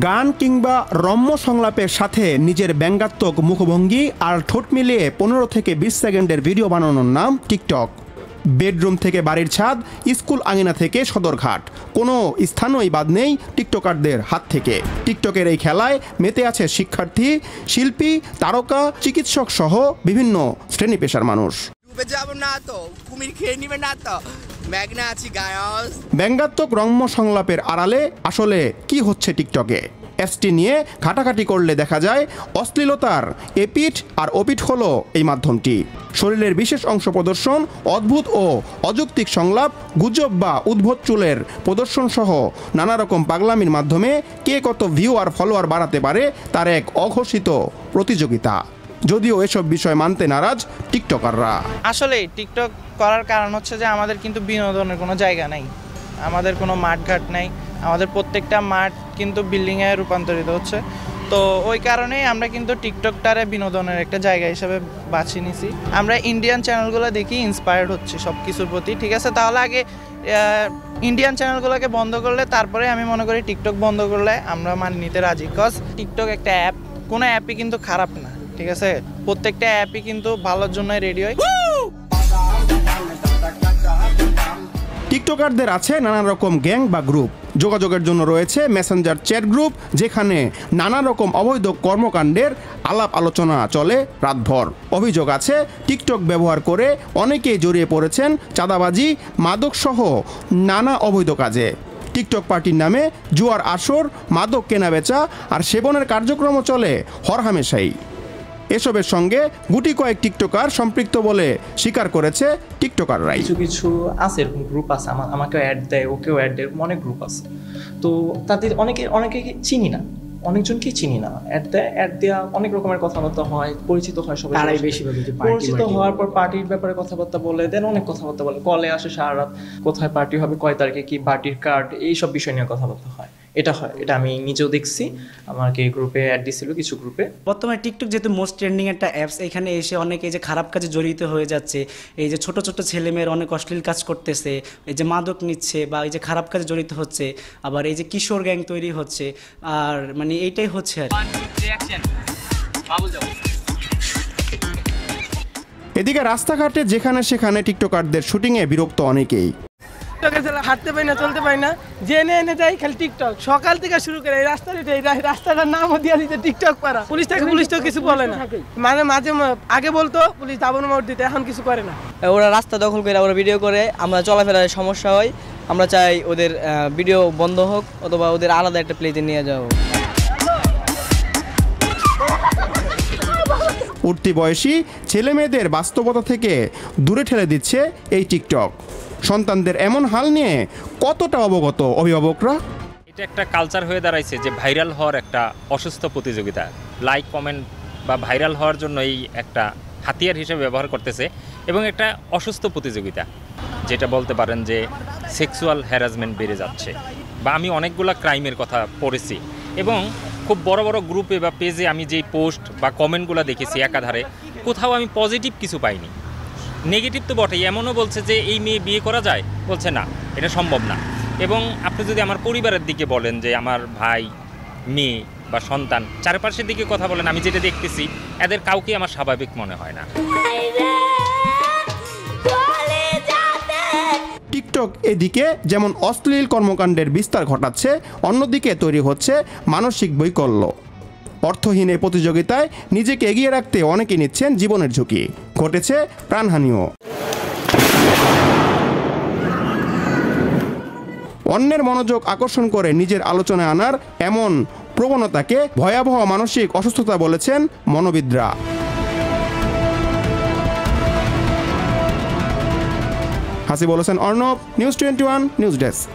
গান কিংবা রম্য সংলাপের সাথে নিজের ব্যঙ্গাত্মক মুখভঙ্গি আর ঠোঁট মিলিয়ে 15 থেকে 20 সেকেন্ডের ভিডিও বানানোর নাম টিকটক। বেডরুম থেকে বাড়ির ছাদ, স্কুল আঙিনা থেকে সদরঘাট, কোনো স্থানই বাদ নেই টিকটকারদের হাত থেকে। টিকটকের এই খেলায় মেতে আছে শিক্ষার্থী, শিল্পী, তারকা, চিকিৎসক সহ বিভিন্ন শ্রেণী পেশার মানুষ। ব্যঙ্গাত্মক রম্য সংলাপের আড়ালে আসলে কি হচ্ছে টিকটকে? অ্যাপসটি নিয়ে ঘাটাঘাটি করলে দেখা যায় অশ্লীলতার এপিঠ আর ওপিঠ হলো এই মাধ্যমটি। শরীরের বিশেষ অংশ প্রদর্শন, অদ্ভুত ও অযৌক্তিক সংলাপ, গুজব বা উদ্ভট চুলের প্রদর্শন সহ নানা রকম পাগলামির মাধ্যমে কে কত ভিউ আর ফলোয়ার বাড়াতে পারে তার এক অঘোষিত প্রতিযোগিতা। যদিও এসব বিষয় মানতে নারাজ টিকটকাররা। আসলে টিকটক করার কারণ হচ্ছে যে আমাদের কিন্তু বিনোদনের কোনো জায়গা নাই, আমাদের কোনো মাঠঘাট নাই, আমাদের প্রত্যেকটা মাঠ কিন্তু বিল্ডিংয়ে রূপান্তরিত হচ্ছে। তো ওই কারণেই আমরা কিন্তু টিকটকটারে বিনোদনের একটা জায়গা হিসেবে বাছিয়ে নিছি। আমরা ইন্ডিয়ান চ্যানেলগুলো দেখি ইন্সপায়ার্ড হচ্ছি সব কিছুর প্রতি, ঠিক আছে। তাহলে আগে ইন্ডিয়ান চ্যানেলগুলোকে বন্ধ করলে তারপরে আমি মনে করি টিকটক বন্ধ করলে আমরা মানে নিতে রাজি। বিকজ টিকটক একটা অ্যাপ, কোনো অ্যাপই কিন্তু খারাপ না, ঠিক আছে। প্রত্যেকটা অ্যাপই কিন্তু ভালোর জন্যই রেডি হয়। টিকটকারদের আছে নানা রকম গ্যাং বা গ্রুপ। যোগাযোগের জন্য রয়েছে মেসেঞ্জার চ্যাট গ্রুপ, যেখানে নানা রকম অবৈধ কর্মকাণ্ডের আলাপ আলোচনা চলে রাতভর। অভিযোগ আছে টিকটক ব্যবহার করে অনেকেই জড়িয়ে পড়েছেন চাঁদাবাজি, মাদকসহ নানা অবৈধ কাজে। টিকটক পার্টির নামে জুয়ার আসর, মাদক কেনাবেচা আর সেবনের কার্যক্রমও চলে হরহামেশাই। এসবের সঙ্গে গুটি কয়েক টিকটকার সম্পৃক্ত বলে স্বীকার করেছে টিকটকাররাই। কিছু কিছু আছে, এরকম গ্রুপ আছে, আমাকেও অ্যাড দেয়, ওকেও অ্যাড দেয়, অনেক গ্রুপ আছে। তো তাদের অনেকে চিনি না, অনেকজনকেই চিনি না। অ্যাড দেওয়া অনেক রকমের কথাবার্তা হয়, পরিচিত হয় সবাই। তারাই বেশি পরিচিত হওয়ার পর পার্টির ব্যাপারে কথাবার্তা বলে দেন, অনেক কথাবার্তা বলে, কলে আসে সারা রাত, কোথায় পার্টি হবে, কয় তারিখে কি পার্টির কার্ড, এইসব বিষয় নিয়ে কথাবার্তা হয়। এটা আমি নিজেও দেখছি, আমাকে গ্রুপে অ্যাড দিছিল কিছু গ্রুপে। বর্তমানে টিকটক যেহেতু মোস্ট ট্রেন্ডিং একটা অ্যাপস, এখানে এসে অনেকে এই যে খারাপ কাজে জড়িত হয়ে যাচ্ছে, এই যে ছোট ছোট ছেলেমেয়ের অনেক অশ্লীল কাজ করতেছে, এই যে মাদক নিচ্ছে বা এই যে খারাপ কাজে জড়িত হচ্ছে, আবার এই যে কিশোর গ্যাং তৈরি হচ্ছে, আর মানে এইটাই হচ্ছে আর। এদিকে রাস্তাঘাটে যেখানে সেখানে টিকটকারদের শুটিংয়ে বিরক্ত অনেকেই। হাঁটতে পারি না, চলতে পারি না, জেনে এনে যাই খালি টিকটক। সকাল থেকে শুরু করে এই রাস্তাটার নামও দিয়ে দিতে টিকটক পারা। পুলিশ তো কিছু বলে না, মানে মাঝে আগে বলতো পুলিশ দাবন মোড় দিতে, এখন কিছু করে না। ওরা রাস্তা দখল করে, ওরা ভিডিও করে, আমরা চলাফেরার সমস্যা হয়। আমরা চাই ওদের ভিডিও বন্ধ হোক, অথবা ওদের আলাদা একটা প্লেতে নিয়ে যাওয়া হোক। উঠতি বয়সী ছেলে মেয়েদের বাস্তবতা থেকে দূরে ঠেলে দিচ্ছে এই টিকটক। সন্তানদের এমন হাল নিয়ে কতটা অবগত অভিভাবকরা? এটা একটা কালচার হয়ে দাঁড়াইছে যে ভাইরাল হওয়ার একটা অসুস্থ প্রতিযোগিতা, লাইক কমেন্ট বা ভাইরাল হওয়ার জন্য এই একটা হাতিয়ার হিসেবে ব্যবহার করতেছে, এবং একটা অসুস্থ প্রতিযোগিতা, যেটা বলতে পারেন যে সেক্সুয়াল হ্যারাসমেন্ট বেড়ে যাচ্ছে। বা আমি অনেকগুলো ক্রাইমের কথা পড়েছি, এবং খুব বড় বড় গ্রুপে বা পেজে আমি যেই পোস্ট বা কমেন্টগুলো দেখেছি একাধারে, কোথাও আমি পজিটিভ কিছু পাইনি। নেগেটিভ তো বটেই, এমনও বলছে যে এই মেয়ে বিয়ে করা যায়, বলছে না, এটা সম্ভব না। এবং আপনি যদি আমার পরিবারের দিকে বলেন, যে আমার ভাই, মেয়ে বা সন্তান, চারপাশের দিকে কথা বলেন, আমি যেটা দেখতেছি এদের কাউকে আমার স্বাভাবিক মনে হয় না। টিকটক এদিকে যেমন অশ্লীল কর্মকাণ্ডের বিস্তার ঘটাচ্ছে, অন্যদিকে তৈরি হচ্ছে মানসিক বৈকল্য। অর্থহীন এই প্রতিযোগিতায় নিজেকে এগিয়ে রাখতে অনেকে নিচ্ছেন জীবনের ঝুঁকি, ঘটেছে প্রাণহানিও। অন্যের মনোযোগ আকর্ষণ করে নিজের আলোচনায় আনার এমন প্রবণতাকে ভয়াবহ মানসিক অসুস্থতা বলেছেন মনোবিদরা। Hasibul Hossain Arnab, news 21 news desk.